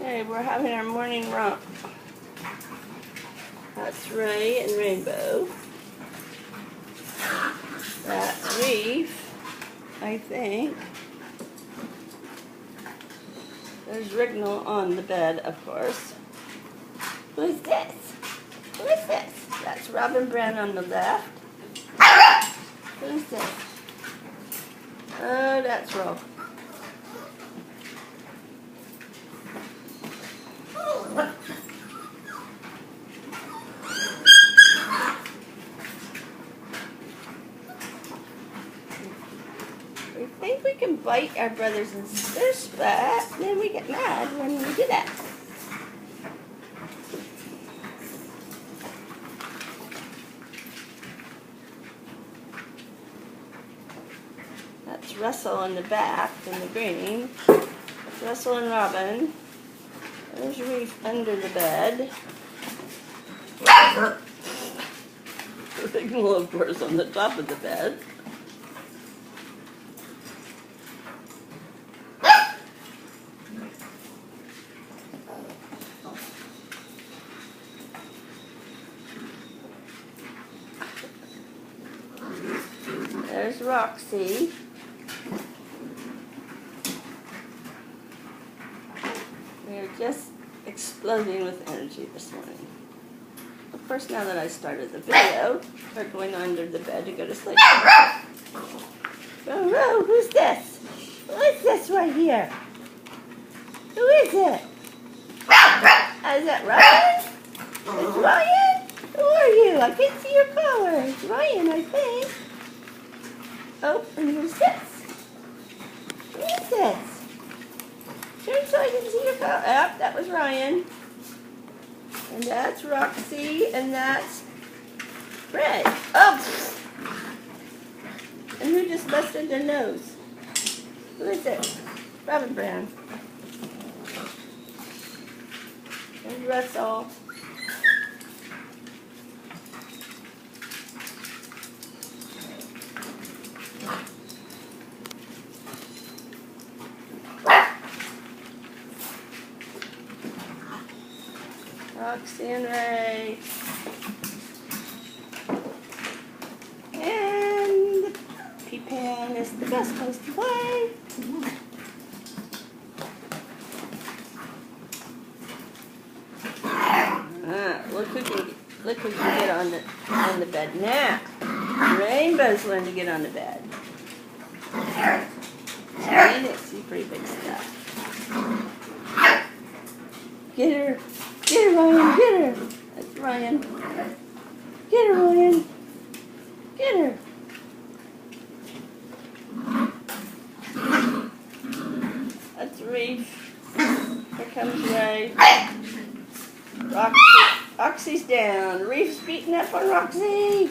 Okay, we're having our morning romp. That's Ray and Rainbow. That's Reef, I think. There's Rignal on the bed, of course. Who's this? Who is this? That's Robin Brand on the left. Who's this? Oh, that's Ro. We think we can bite our brothers and sisters, but then we get mad when we do that. That's Russell in the back in the green. That's Russell and Robin. There's Reef under the bed. Rignal, of course, on the top of the bed. There's Roxy. We are just exploding with energy this morning. Of course, now that I started the video, we're going under the bed to go to sleep. Oh, who's this? Who is this right here? Who is it? Is that Ryan? It's Ryan? Who are you? I can't see your collar. It's Ryan, I think. Oh, and who's this? Who is this? Turn so I can see your collar. Yep, that was Ryan. And that's Roxy, and that's Red. Oh! And who just busted their nose? Who is it? Robin Brand. And Russell. Roxy and Ray. And the P-Pan is the best place to play. Look who can get on the bed now. Rainbow's learned to get on the bed. It's pretty big stuff. Get her. Get her, Ryan, get her. That's Ryan. Get her, Ryan. Get her. That's Reef. Here comes Ray. Roxy's down. Reef's beating up on Roxy.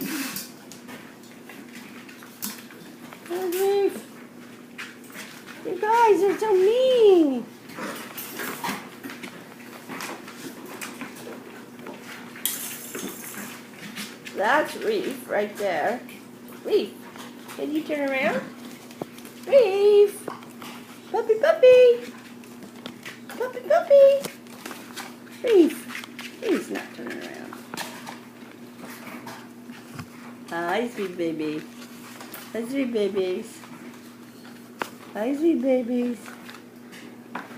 There's Reef. You guys are so mean. That's Reef right there. Reef, can you turn around? Reef! Puppy, puppy! Puppy, puppy! Reef! He's not turning around. Hi, sweet baby. Hi, sweet babies. Hi, sweet babies.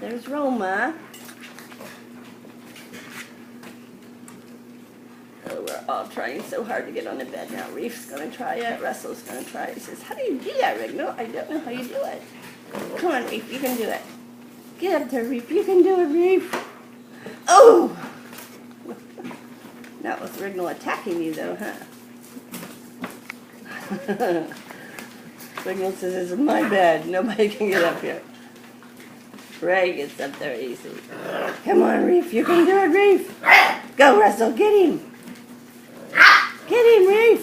There's Roma. We're all trying so hard to get on the bed now. Reef's going to try it. Russell's going to try it. He says, how do you do that, Rignal? I don't know how you do it. Come on, Reef. You can do it. Get up there, Reef. You can do it, Reef. Oh! That was Rignal attacking you, though, huh? Rignal says, this is my bed. Nobody can get up here. Ray gets up there easy. Come on, Reef. You can do it, Reef. Go, Russell. Get him. Get him, Reef!